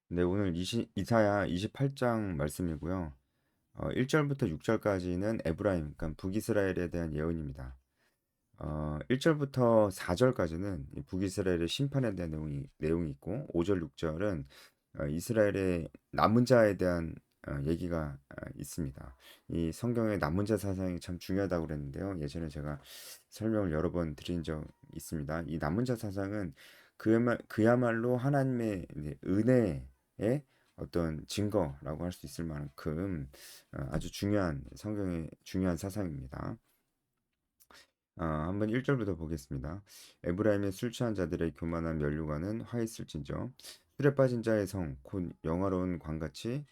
네, 오늘 이사야 28장 말씀이고요. 1절부터 6절까지는 에브라임, 그러니까 북이스라엘에 대한 예언입니다. 1절부터 4절까지는 북이스라엘의 심판에 대한 내용이 있고, 5절, 6절은 이스라엘의 남은 자에 대한 얘기가 있습니다. 이 성경의 남은 자 사상이 참 중요하다고 그랬는데요. 예전에 제가 설명을 여러 번 드린 적 있습니다. 이 남은 자 사상은 그야말로 하나님의 이제 은혜의 어떤 증거라고 할 수 있을 만큼 아주 중요한 성경의 중요한 사상입니다. 한번 1절부터 보겠습니다. 에브라임의 술 취한 자들의 교만한 면류관은 화 있을진저 술에 빠진 자의 성 곧 영화로운 광같이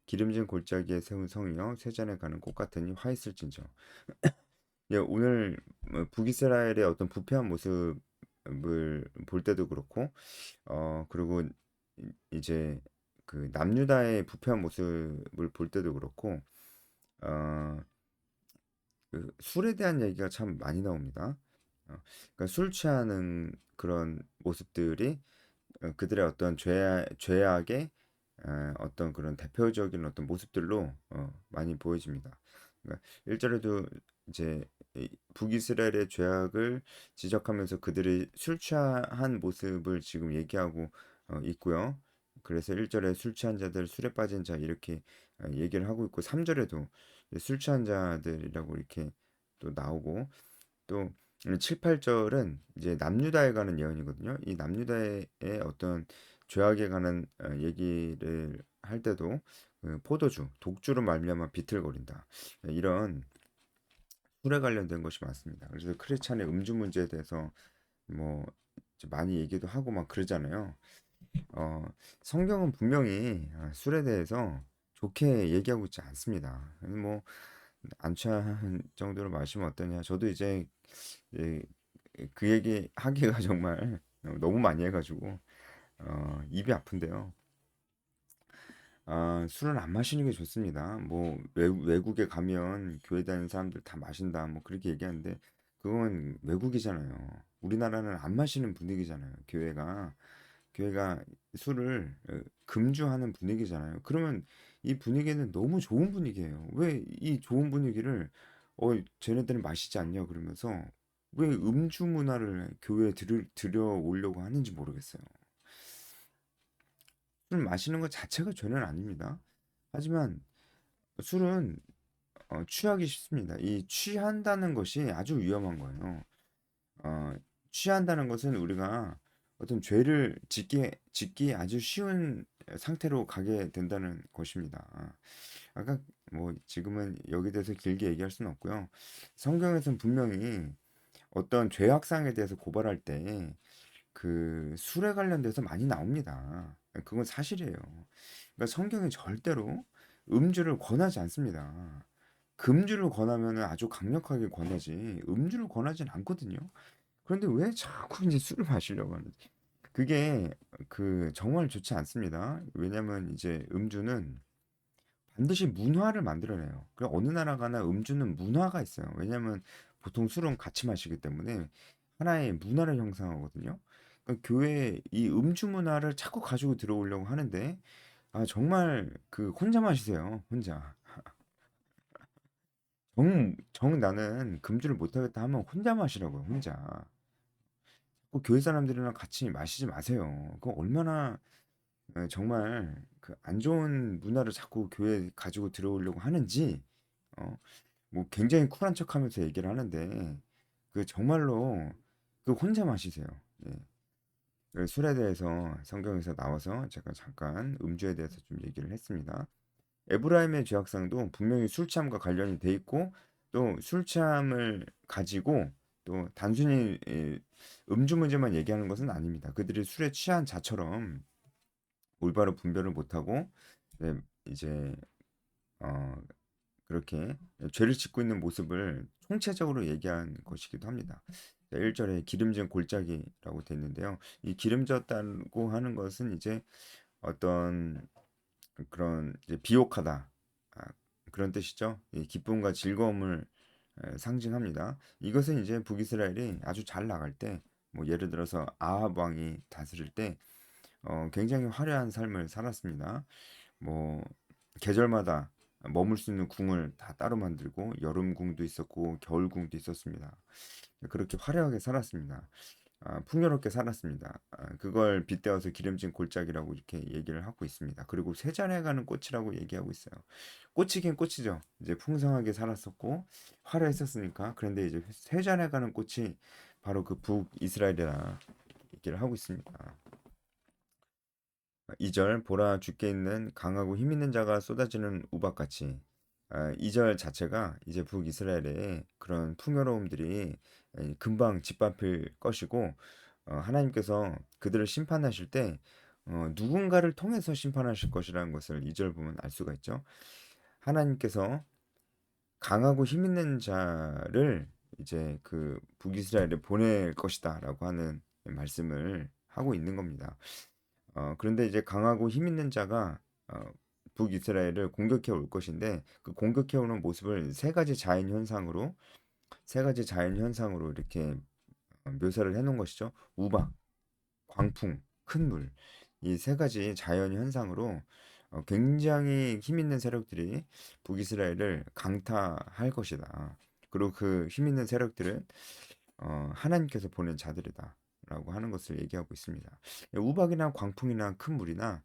기름진 골짜기에 세운 성이여 쇠잔에 가는 꽃 같으니 화 있을진저. 예, 오늘 북이스라엘의 어떤 부패한 모습을 볼 때도 그렇고 그리고 이제 그 남유다의 부패한 모습을 볼 때도 그렇고 어, 그 술에 대한 얘기가 참 많이 나옵니다. 그러니까 술 취하는 그런 모습들이 그들의 어떤 죄악의 어떤 그런 대표적인 어떤 모습들로 많이 보여집니다. 그러니까 1절에도 이제 북이스라엘의 죄악을 지적하면서 그들이 술 취한 모습을 지금 얘기하고 있고요. 그래서 1절에 술 취한 자들, 술에 빠진 자 이렇게 얘기를 하고 있고 3절에도 술 취한 자들이라고 이렇게 또 나오고 또 7, 8절은 이제 남유다에 가는 예언이거든요. 이 남유다의 어떤 죄악에 관한 얘기를 할 때도 그 포도주, 독주로 말미암아 비틀거린다. 이런 술에 관련된 것이 많습니다. 그래서 크리스찬의 음주 문제에 대해서 뭐 이제 많이 얘기도 하고 막 그러잖아요. 어, 성경은 분명히 술에 대해서 좋게 얘기하고 있지 않습니다. 뭐 안 취한 정도로 마시면 어떠냐. 저도 이제 예, 그 얘기 하기가 정말 너무 많이 해가지고 입이 아픈데요. 술은 안 마시는 게 좋습니다. 뭐 외국에 가면 교회 다니는 사람들 다 마신다 뭐 그렇게 얘기하는데 그건 외국이잖아요. 우리나라는 안 마시는 분위기잖아요. 교회가 술을 금주하는 분위기잖아요. 그러면 이 분위기는 너무 좋은 분위기예요. 왜 이 좋은 분위기를 쟤네들은 마시지 않냐 그러면서 왜 음주 문화를 교회에 들여오려고 하는지 모르겠어요. 술 마시는 것 자체가 죄는 아닙니다. 하지만 술은 취하기 쉽습니다. 이 취한다는 것이 아주 위험한 거예요. 어, 취한다는 것은 우리가 어떤 죄를 짓기 아주 쉬운 상태로 가게 된다는 것입니다. 아까 뭐 지금은 여기 대해서 길게 얘기할 수는 없고요. 성경에서는 분명히 어떤 죄악상에 대해서 고발할 때 그 술에 관련돼서 많이 나옵니다. 그건 사실이에요. 그러니까 성경이 절대로 음주를 권하지 않습니다. 금주를 권하면 아주 강력하게 권하지 음주를 권하진 않거든요. 그런데 왜 자꾸 이제 술을 마시려고 하는지. 그게 그 정말 좋지 않습니다. 왜냐면 이제 음주는 반드시 문화를 만들어내요. 그 어느 나라 가나 음주는 문화가 있어요. 왜냐면 보통 술은 같이 마시기 때문에 하나의 문화를 형성하거든요. 그러니까 교회에 이 음주 문화를 자꾸 가지고 들어오려고 하는데 정말 그 혼자 마시세요. 혼자. 정 나는 금주를 못하겠다 하면 혼자 마시라고요. 혼자. 꼭 교회 사람들이랑 같이 마시지 마세요. 그거 얼마나 정말 그 안 좋은 문화를 자꾸 교회에 가지고 들어오려고 하는지 어, 뭐 굉장히 쿨한 척하면서 얘기를 하는데 그 정말로 그 혼자 마시세요. 예. 그 술에 대해서 성경에서 나와서 제가 잠깐 음주에 대해서 좀 얘기를 했습니다. 에브라임의 죄악상도 분명히 술 취함과 관련이 돼 있고 또 술 취함을 가지고 또 단순히 음주 문제만 얘기하는 것은 아닙니다. 그들이 술에 취한 자처럼 올바로 분별을 못하고 네, 이제 어, 그렇게 죄를 짓고 있는 모습을 총체적으로 얘기한 것이기도 합니다. 1절에 기름진 골짜기라고 되어 있는데요. 이 기름졌다고 하는 것은 이제 어떤 그런 이제 비옥하다 아, 그런 뜻이죠. 이 기쁨과 즐거움을 상징합니다. 이것은 이제 북이스라엘이 아주 잘 나갈 때, 뭐 예를 들어서 아합 왕이 다스릴 때 굉장히 화려한 삶을 살았습니다. 뭐 계절마다 머물 수 있는 궁을 다 따로 만들고 여름 궁도 있었고 겨울 궁도 있었습니다. 그렇게 화려하게 살았습니다. 풍요롭게 살았습니다. 그걸 빗대어서 기름진 골짜기라고 이렇게 얘기를 하고 있습니다. 그리고 세잔해가는 꽃이라고 얘기하고 있어요. 꽃이긴 꽃이죠. 이제 풍성하게 살았었고 화려했었으니까. 그런데 이제 세잔해가는 꽃이 바로 그 북이스라엘이라 얘기를 하고 있습니다. 2절 보라 죽게 있는 강하고 힘 있는 자가 쏟아지는 우박같이 2절 자체가 이제 북이스라엘의 그런 풍요로움들이 금방 짓밟힐 것이고 하나님께서 그들을 심판하실 때 누군가를 통해서 심판하실 것이라는 것을 2절 보면 알 수가 있죠. 하나님께서 강하고 힘 있는 자를 이제 그 북이스라엘에 보낼 것이다라고 하는 말씀을 하고 있는 겁니다. 그런데 이제 강하고 힘 있는 자가 북이스라엘을 공격해 올 것인데 그 공격해 오는 모습을 세 가지 자연 현상으로 이렇게 묘사를 해 놓은 것이죠. 우박, 광풍, 큰 물. 이 세 가지 자연 현상으로 굉장히 힘 있는 세력들이 북이스라엘을 강타할 것이다. 그리고 그 힘 있는 세력들은 하나님께서 보낸 자들이다라고 하는 것을 얘기하고 있습니다. 우박이나 광풍이나 큰 물이나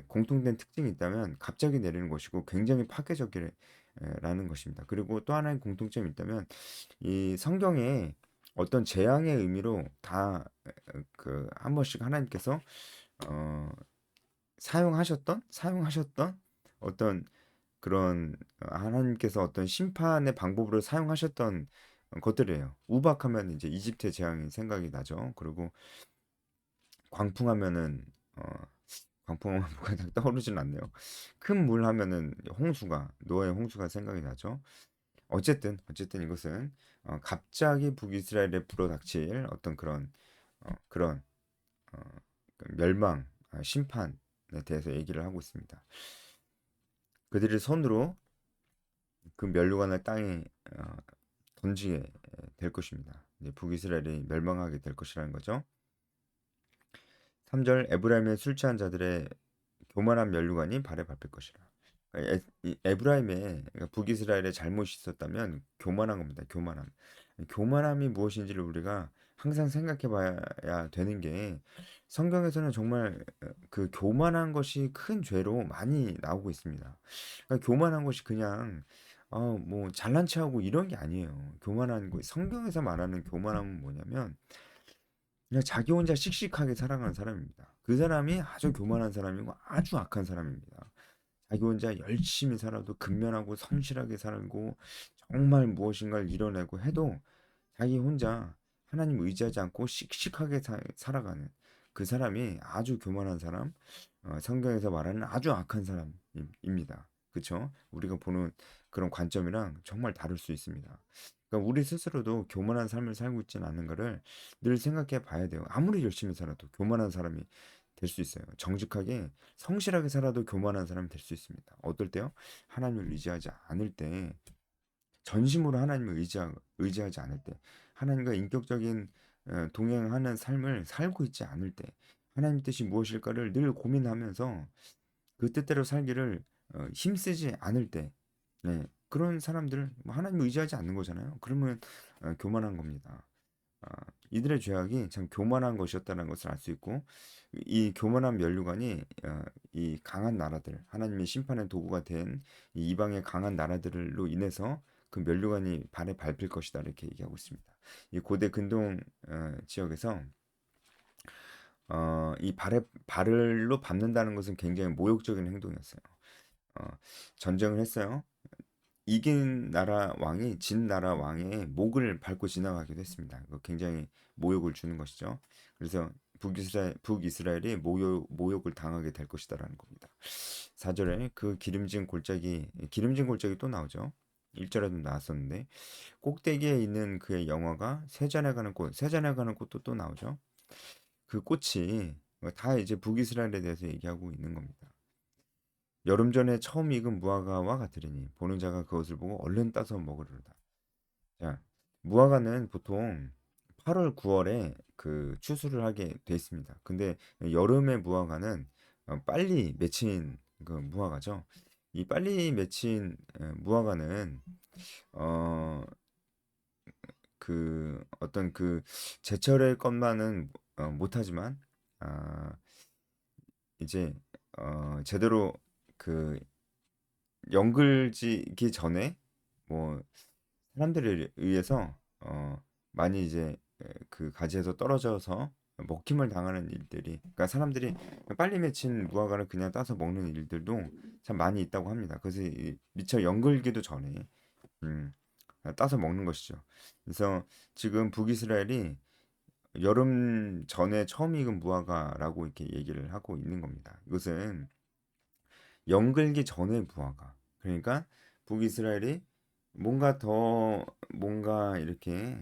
공통된 특징이 있다면 갑자기 내리는 것이고 굉장히 파괴적이라는 것입니다. 그리고 또 하나의 공통점이 있다면 이 성경에 어떤 재앙의 의미로 다 그 한 번씩 하나님께서 어, 사용하셨던 어떤 그런 하나님께서 어떤 심판의 방법으로 사용하셨던 것들이에요. 우박하면 이제 이집트의 재앙이 생각이 나죠. 그리고 광풍하면은 광풍하면 뭐가 딱 떠오르진 않네요. 큰 물 하면은 노아의 홍수가 생각이 나죠. 어쨌든 이것은 갑자기 북이스라엘에 불어닥칠 어떤 그런 어, 그 멸망, 심판에 대해서 얘기를 하고 있습니다. 그들이 손으로 그 면류관을 땅에 어, 던지게 될 것입니다. 이제 북이스라엘이 멸망하게 될 것이라는 거죠. 3절 에브라임의 술 취한 자들의 교만한 면류관이 발에 밟힐 것이라. 이 에브라임의 그러니까 북이스라엘의 잘못이 있었다면 교만한 겁니다. 교만함. 교만함이 무엇인지를 우리가 항상 생각해 봐야 되는 게 성경에서는 정말 그 교만한 것이 큰 죄로 많이 나오고 있습니다. 그러니까 교만한 것이 그냥 뭐 잘난 체하고 이런 게 아니에요. 교만한 거 성경에서 말하는 교만함은 뭐냐면 그냥 자기 혼자 씩씩하게 살아가는 사람입니다. 그 사람이 아주 교만한 사람이고 아주 악한 사람입니다. 자기 혼자 열심히 살아도 근면하고 성실하게 살고 정말 무엇인가를 이뤄내고 해도 자기 혼자 하나님 의지하지 않고 씩씩하게 살아가는 그 사람이 아주 교만한 사람, 성경에서 말하는 아주 악한 사람입니다. 그렇죠? 우리가 보는 그런 관점이랑 정말 다를 수 있습니다. 그러니까 우리 스스로도 교만한 삶을 살고 있지는 않은 거를 늘 생각해 봐야 돼요. 아무리 열심히 살아도 교만한 사람이 될 수 있어요. 정직하게 성실하게 살아도 교만한 사람이 될 수 있습니다. 어떨 때요? 하나님을 의지하지 않을 때 전심으로 하나님을 의지하지 않을 때, 하나님과 인격적인 동행하는 삶을 살고 있지 않을 때, 하나님 뜻이 무엇일까를 늘 고민하면서 그 뜻대로 살기를 힘쓰지 않을 때, 네, 그런 사람들 뭐 하나님 의지하지 않는 거잖아요. 그러면 교만한 겁니다. 아, 이들의 죄악이 참 교만한 것이었다는 것을 알 수 있고 이 교만한 면류관이 이 강한 나라들 하나님의 심판의 도구가 된 이 이방의 강한 나라들로 인해서 그 면류관이 발에 밟힐 것이다 이렇게 얘기하고 있습니다. 이 고대 근동 지역에서 이 발을로 밟는다는 것은 굉장히 모욕적인 행동이었어요. 어, 전쟁을 했어요. 이긴 나라 왕이 진 나라 왕의 목을 밟고 지나가기도 했습니다. 굉장히 모욕을 주는 것이죠. 그래서 북이스라엘이 모욕을 당하게 될 것이다라는 겁니다. 4절에 그 기름진 골짜기 또 나오죠. 1절에도 나왔었는데 꼭대기에 있는 그의 영화가 세잔해 가는 꽃도 또 나오죠. 그 꽃이 다 이제 북이스라엘에 대해서 얘기하고 있는 겁니다. 여름 전에 처음 익은 무화과와 같으리니 보는 자가 그것을 보고 얼른 따서 먹으리로다. 자, 무화과는 보통 8월, 9월에 그 추수를 하게 돼 있습니다. 근데 여름의 무화과는 빨리 맺힌 그 무화과죠. 이 빨리 맺힌 무화과는 어, 그 어떤 그 제철의 것만은 못하지만 아, 이제 제대로 그 연글지기 전에 뭐 사람들에 의해서 많이 이제 그 가지에서 떨어져서 먹힘을 당하는 일들이, 그러니까 사람들이 빨리 맺힌 무화과를 그냥 따서 먹는 일들도 참 많이 있다고 합니다. 그래서 미처 연글기도 전에 음, 따서 먹는 것이죠. 그래서 지금 북이스라엘이 여름 전에 처음 익은 무화과라고 이렇게 얘기를 하고 있는 겁니다. 이것은 연글기 전의 무화과. 그러니까 북이스라엘이 뭔가 이렇게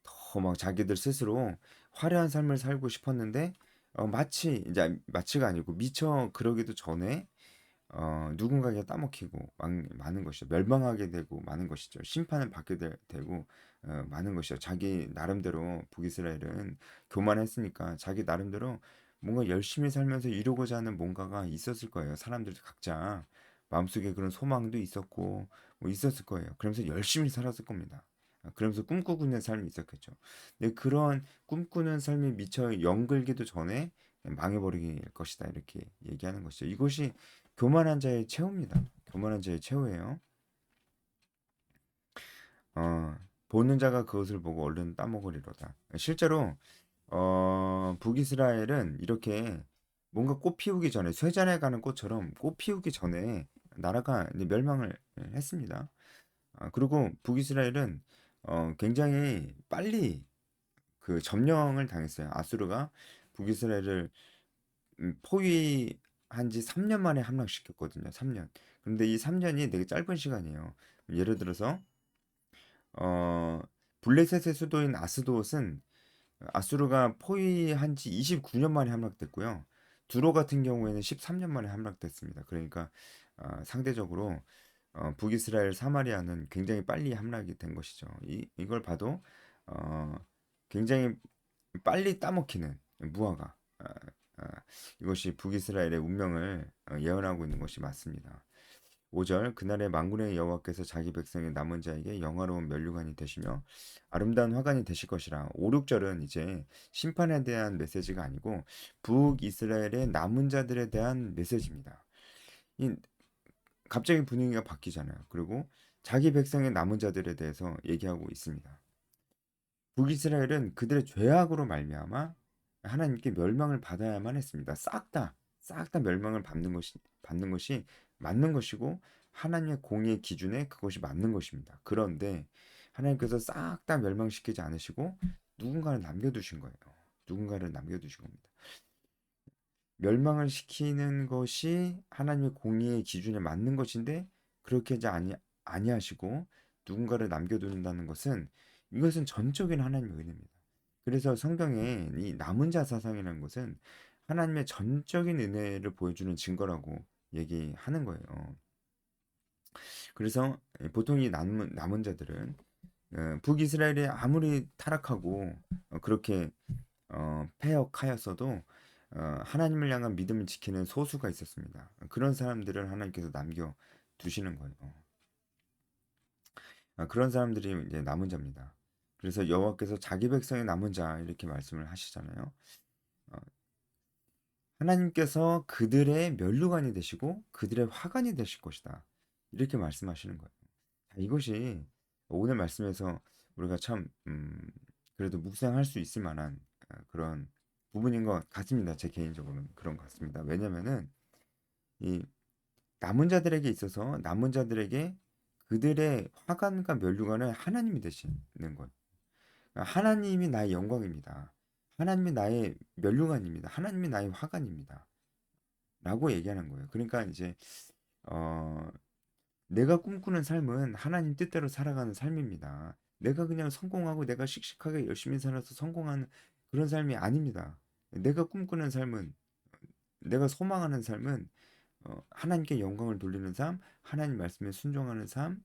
더 막 자기들 스스로 화려한 삶을 살고 싶었는데 마치 이제 마치가 아니고 미처 그러기도 전에 누군가에게 따먹히고 많은 것이죠. 멸망하게 되고 많은 것이죠. 심판을 받게 되고 많은 것이죠. 자기 나름대로 북이스라엘은 교만했으니까 자기 나름대로 뭔가 열심히 살면서 이루고자 하는 뭔가가 있었을 거예요. 사람들 각자 마음속에 그런 소망도 있었고 뭐 있었을 거예요. 그러면서 열심히 살았을 겁니다. 그러면서 꿈꾸고 있는 삶이 있었겠죠. 근데 그런 꿈꾸는 삶이 미처 연글기도 전에 망해버릴 것이다 이렇게 얘기하는 것이죠. 이것이 교만한 자의 최후입니다. 교만한 자의 최후예요. 어, 보는 자가 그것을 보고 얼른 따먹으리로다. 실제로 북이스라엘은 이렇게 뭔가 꽃 피우기 전에 쇠잔에 가는 꽃처럼 꽃 피우기 전에 나라가 이제 멸망을 했습니다. 그리고 북이스라엘은 굉장히 빨리 그 점령을 당했어요. 아수르가 북이스라엘을 포위한 지 3년 만에 함락시켰거든요. 3년. 근데 이 3년이 되게 짧은 시간이에요. 예를 들어서 어 블레셋의 수도인 아스도옷은 아수르가 포위한 지 29년 만에 함락됐고요. 두로 같은 경우에는 13년 만에 함락됐습니다. 그러니까 상대적으로 북이스라엘 사마리아는 굉장히 빨리 함락이 된 것이죠. 이걸 봐도 어, 굉장히 빨리 따먹히는 무화과. 이것이 북이스라엘의 운명을 예언하고 있는 것이 맞습니다. 5절 그날의 만군의 여호와께서 자기 백성의 남은 자에게 영화로운 면류관이 되시며 아름다운 화관이 되실 것이라. 5, 6절은 이제 심판에 대한 메시지가 아니고 북이스라엘의 남은 자들에 대한 메시지입니다. 이 갑자기 분위기가 바뀌잖아요. 그리고 자기 백성의 남은 자들에 대해서 얘기하고 있습니다. 북이스라엘은 그들의 죄악으로 말미암아 하나님께 멸망을 받아야만 했습니다. 싹 다 멸망을 받는 것이 맞는 것이고 하나님의 공의의 기준에 그것이 맞는 것입니다. 그런데 하나님께서 싹 다 멸망시키지 않으시고 누군가를 남겨두신 거예요. 누군가를 남겨두신 겁니다. 멸망을 시키는 것이 하나님의 공의의 기준에 맞는 것인데 그렇게 하지 아니하시고 누군가를 남겨둔다는 것은 이것은 전적인 하나님의 은혜입니다. 그래서 성경에 이 남은 자 사상이라는 것은 하나님의 전적인 은혜를 보여주는 증거라고 얘기하는 거예요. 그래서 보통 이 남은 자들은 북이스라엘이 아무리 타락하고 그렇게 패역하였어도 하나님을 향한 믿음을 지키는 소수가 있었습니다. 그런 사람들을 하나님께서 남겨 두시는 거예요. 그런 사람들이 이제 남은 자입니다. 그래서 여호와께서 자기 백성의 남은 자 이렇게 말씀을 하시잖아요. 어, 하나님께서 그들의 면류관이 되시고 그들의 화관이 되실 것이다. 이렇게 말씀하시는 거예요. 이것이 오늘 말씀에서 우리가 참 그래도 묵상할 수 있을 만한 그런 부분인 것 같습니다. 제 개인적으로는 그런 것 같습니다. 왜냐면은 이 남은 자들에게 있어서 남은 자들에게 그들의 화관과 면류관은 하나님이 되시는 거예요. 그러니까 하나님이 나의 영광입니다. 하나님이 나의 면류관입니다. 하나님이 나의 화관입니다. 라고 얘기하는 거예요. 그러니까 이제 어, 내가 꿈꾸는 삶은 하나님 뜻대로 살아가는 삶입니다. 내가 그냥 성공하고 내가 씩씩하게 열심히 살아서 성공하는 그런 삶이 아닙니다. 내가 꿈꾸는 삶은 내가 소망하는 삶은 하나님께 영광을 돌리는 삶, 하나님 말씀에 순종하는 삶,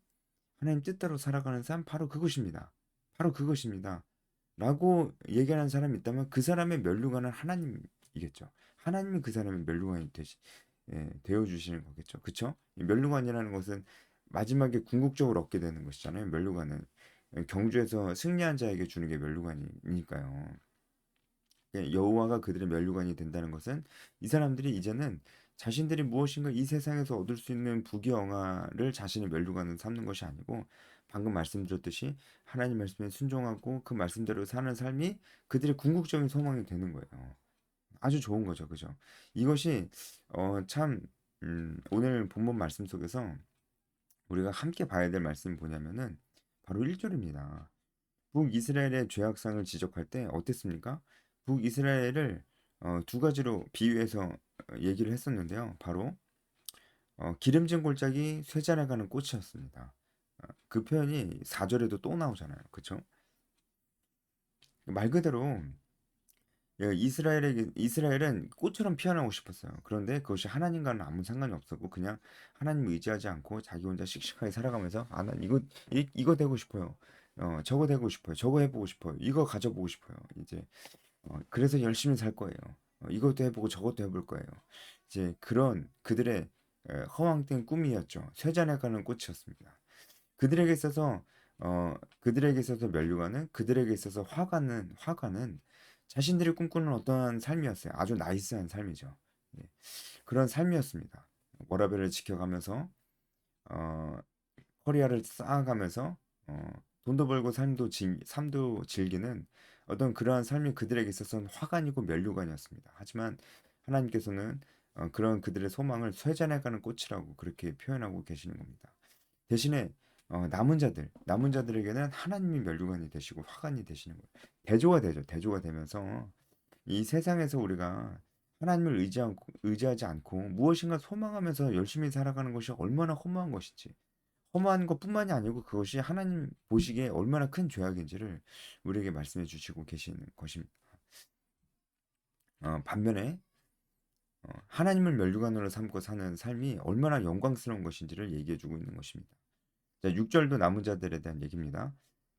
하나님 뜻대로 살아가는 삶, 바로 그것입니다. 바로 그것입니다. 라고 얘기하는 사람이 있다면 그 사람의 면류관은 하나님이겠죠. 하나님이 그 사람의 면류관이 되어 주시는 거겠죠. 그쵸? 이 면류관이라는 것은 마지막에 궁극적으로 얻게 되는 것이잖아요. 면류관은 경주에서 승리한 자에게 주는 게 면류관이니까요. 여호와가 그들의 면류관이 된다는 것은 이 사람들이 이제는 자신들이 무엇인가 이 세상에서 얻을 수 있는 부귀영화를 자신의 면류관으로 삼는 것이 아니고 방금 말씀드렸듯이 하나님 말씀에 순종하고 그 말씀대로 사는 삶이 그들의 궁극적인 소망이 되는 거예요. 아주 좋은 거죠, 그죠? 이것이 참 오늘 본문 말씀 속에서 우리가 함께 봐야 될 말씀이 뭐냐면은 바로 1절입니다. 북이스라엘의 죄악상을 지적할 때 어땠습니까? 북이스라엘을 두 가지로 비유해서 얘기를 했었는데요. 바로 기름진 골짜기 쇠잔해가는 꽃이었습니다. 그 표현이 4절에도 또 나오잖아요. 그쵸? 말 그대로 이스라엘은 꽃처럼 피어나고 싶었어요. 그런데 그것이 하나님과는 아무 상관이 없었고 그냥 하나님 의지하지 않고 자기 혼자 씩씩하게 살아가면서 아, 난 이거 되고 싶어요. 저거 되고 싶어요. 저거 해보고 싶어요. 이거 가져보고 싶어요. 이제 그래서 열심히 살 거예요. 이것도 해보고 저것도 해볼 거예요. 이제 그런 그들의 허황된 꿈이었죠. 쇠잔해 가는 꽃이었습니다. 그들에게 있어서 그들에게 있어서 면류관은 그들에게 있어서 화관은 자신들이 꿈꾸는 어떠한 삶이었어요. 아주 나이스한 삶이죠. 예, 그런 삶이었습니다. 워라밸을 지켜가면서 어, 커리어를 쌓아가면서 돈도 벌고 삶도 즐기는 어떤 그러한 삶이 그들에게 있어서는 화관이고 면류관이었습니다. 하지만 하나님께서는 그런 그들의 소망을 쇠잔해가는 꽃이라고 그렇게 표현하고 계시는 겁니다. 대신에 남은 자들에게는 하나님이 면류관이 되시고 화관이 되시는 거예요. 대조가 되죠. 대조가 되면서 이 세상에서 우리가 하나님을 의지하지 않고 무엇인가 소망하면서 열심히 살아가는 것이 얼마나 허무한 것인지 허무한 것뿐만이 아니고 그것이 하나님 보시기에 얼마나 큰 죄악인지를 우리에게 말씀해 주시고 계시는 것입니다. 반면에 하나님을 면류관으로 삼고 사는 삶이 얼마나 영광스러운 것인지를 얘기해 주고 있는 것입니다. 자, 6절도 남은 자들에 대한 얘기입니다.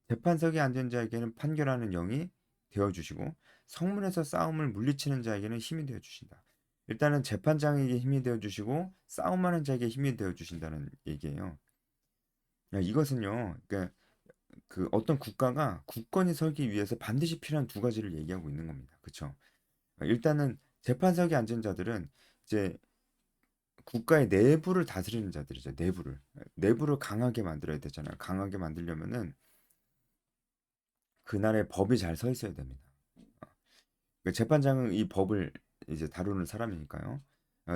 재판석에 앉은 자에게는 판결하는 영이 되어 주시고 성문에서 싸움을 물리치는 자에게는 힘이 되어 주신다. 일단은 재판장에게 힘이 되어 주시고 싸움하는 자에게 힘이 되어 주신다는 얘기예요. 야, 이것은요. 그러니까 그 어떤 국가가 국권이 서기 위해서 반드시 필요한 두 가지를 얘기하고 있는 겁니다. 그렇죠? 일단은 재판석에 앉은 자들은 이제 국가의 내부를 다스리는 자들이죠. 내부를 강하게 만들어야 되잖아요. 강하게 만들려면은 그 나라의 법이 잘 서 있어야 됩니다. 그 재판장은 이 법을 이제 다루는 사람이니까요.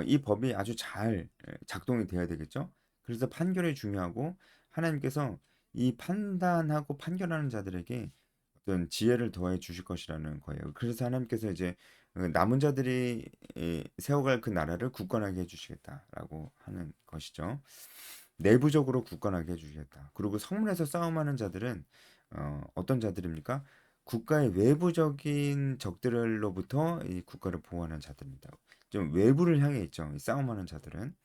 이 법이 아주 잘 작동이 돼야 되겠죠. 그래서 판결이 중요하고 하나님께서 이 판단하고 판결하는 자들에게 어떤 지혜를 더해 주실 것이라는 거예요. 그래서 하나님께서 이제 남은 자들이 세워갈 그 나라를 굳건하게 해주시겠다라고 하는 것이죠. 내부적으로 굳건하게 해주시겠다. 그리고 성문에서 싸움하는 자들은 어떤 자들입니까? 국가의 외부적인 적들로부터 이 국가를 보호하는 자들입니다. 좀 외부를 향해 있죠. 이 싸움하는 자들은.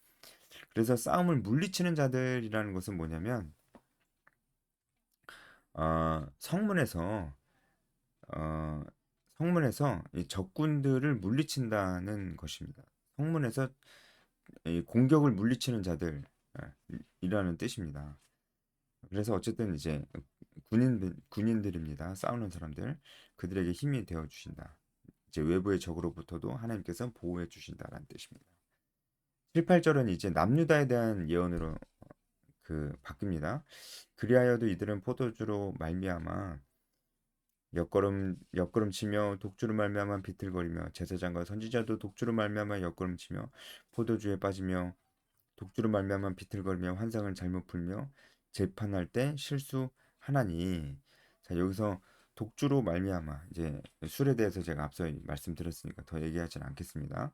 그래서 싸움을 물리치는 자들이라는 것은 뭐냐면 성문에서 어, 성문에서 이 적군들을 물리친다는 것입니다. 성문에서 이 공격을 물리치는 자들이라는 뜻입니다. 그래서 어쨌든 이제 군인들입니다. 싸우는 사람들 그들에게 힘이 되어 주신다. 이제 외부의 적으로부터도 하나님께서 보호해 주신다라는 뜻입니다. 7, 8절은 이제 남유다에 대한 예언으로 바뀝니다. 그리하여도 이들은 포도주로 말미암아 엿걸음치며 독주로 말미암아 비틀거리며 제사장과 선지자도 독주로 말미암아 엿걸음치며 포도주에 빠지며 독주로 말미암아 비틀거리며 환상을 잘못 풀며 재판할 때 실수하나니. 자, 여기서 독주로 말미암아 이제 술에 대해서 제가 앞서 말씀드렸으니까 더 얘기하지는 않겠습니다.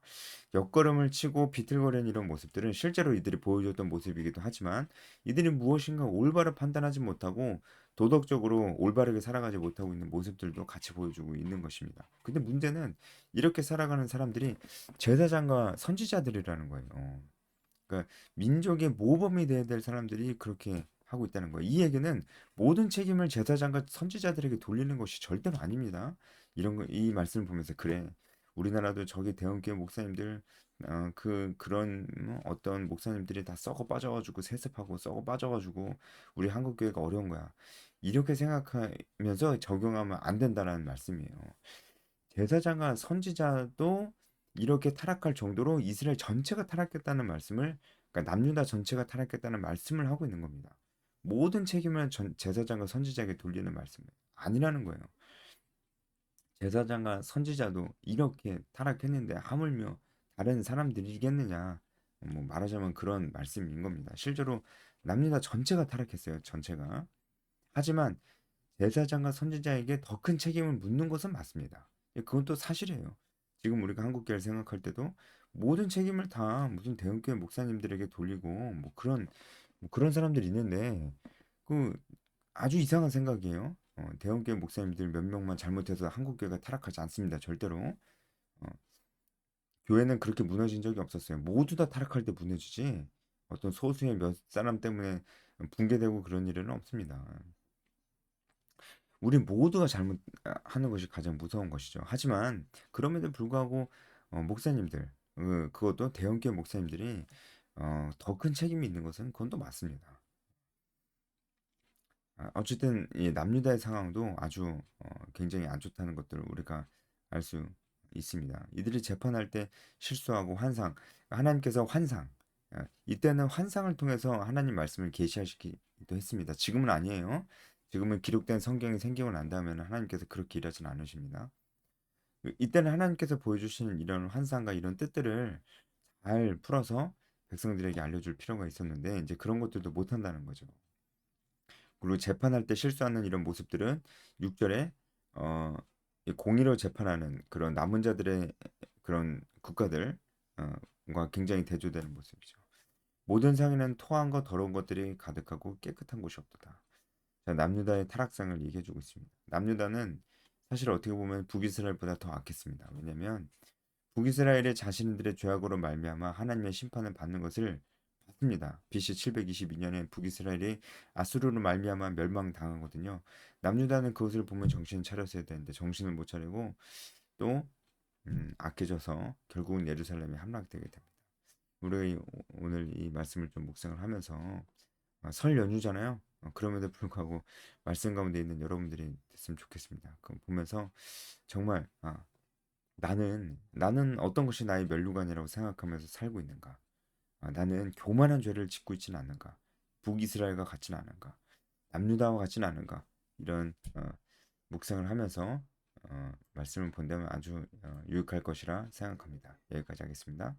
옆걸음을 치고 비틀거리는 이런 모습들은 실제로 이들이 보여줬던 모습이기도 하지만 이들이 무엇인가 올바로 판단하지 못하고 도덕적으로 올바르게 살아가지 못하고 있는 모습들도 같이 보여주고 있는 것입니다. 근데 문제는 이렇게 살아가는 사람들이 제사장과 선지자들이라는 거예요. 그러니까 민족의 모범이 돼야 될 사람들이 그렇게 하고 있다는 거예요. 이 얘기는 모든 책임을 제사장과 선지자들에게 돌리는 것이 절대로 아닙니다. 이런 거, 이 말씀을 보면서 그래. 우리나라도 저기 대형교회 목사님들 그런 어떤 목사님들이 다 썩어 빠져가지고 세습하고 썩어 빠져가지고 우리 한국 교회가 어려운 거야. 이렇게 생각하면서 적용하면 안 된다라는 말씀이에요. 제사장과 선지자도 이렇게 타락할 정도로 이스라엘 전체가 타락했다는 말씀을, 그러니까 남유다 전체가 타락했다는 말씀을 하고 있는 겁니다. 모든 책임을 제사장과 선지자에게 돌리는 말씀은 아니라는 거예요. 제사장과 선지자도 이렇게 타락했는데 하물며 다른 사람들이겠느냐? 뭐 말하자면 그런 말씀인 겁니다. 실제로 남유다 전체가 타락했어요. 전체가. 하지만 제사장과 선지자에게 더 큰 책임을 묻는 것은 맞습니다. 그건 또 사실이에요. 지금 우리가 한국교회를 생각할 때도 모든 책임을 다 무슨 대형교회 목사님들에게 돌리고 뭐 그런 사람들이 있는데 그 아주 이상한 생각이에요. 대형교회 목사님들 몇 명만 잘못해서 한국교회가 타락하지 않습니다. 절대로. 어, 교회는 그렇게 무너진 적이 없었어요. 모두 다 타락할 때 무너지지 어떤 소수의 몇 사람 때문에 붕괴되고 그런 일은 없습니다. 우리 모두가 잘못하는 것이 가장 무서운 것이죠. 하지만 그럼에도 불구하고 목사님들, 그것도 대형교회 목사님들이 더 큰 책임이 있는 것은 그건 또 맞습니다. 어쨌든 이 남유다의 상황도 아주 굉장히 안 좋다는 것들을 우리가 알 수 있습니다. 이들이 재판할 때 실수하고 하나님께서 이때는 환상을 통해서 하나님 말씀을 계시하시기도 했습니다. 지금은 아니에요. 지금은 기록된 성경이 생기고 난 다음에는 하나님께서 그렇게 일하진 않으십니다. 이때는 하나님께서 보여주시는 이런 환상과 이런 뜻들을 잘 풀어서 백성들에게 알려줄 필요가 있었는데 이제 그런 것들도 못한다는 거죠. 그리고 재판할 때 실수하는 이런 모습들은 6절에 어, 이 공의로 재판하는 그런 남은 자들의 그런 국가들 과 굉장히 대조되는 모습이죠. 모든 상에는 토함과 더러운 것들이 가득하고 깨끗한 곳이 없도다. 자, 남유다의 타락상을 얘기해주고 있습니다. 남유다는 사실 어떻게 보면 북이스라엘보다 더 악했습니다. 왜냐하면 북이스라엘의 자신들의 죄악으로 말미암아 하나님의 심판을 받는 것을 봤습니다. BC 722년에 북이스라엘이 아수르로 말미암아 멸망당하거든요. 남유다는 그것을 보면 정신을 차렸어야 되는데 정신을 못 차리고 또 악해져서 결국은 예루살렘에 함락되게 됩니다. 우리가 오늘 이 말씀을 좀 묵상을 하면서 설 연휴잖아요. 그럼에도 불구하고 말씀 가운데 있는 여러분들이 됐으면 좋겠습니다. 그 보면서 정말 나는 어떤 것이 나의 면류관이라고 생각하면서 살고 있는가? 나는 교만한 죄를 짓고 있지는 않는가? 북이스라엘과 같지는 않은가? 남유다와 같지는 않은가? 이런 묵상을 하면서 말씀을 본다면 아주 유익할 것이라 생각합니다. 여기까지 하겠습니다.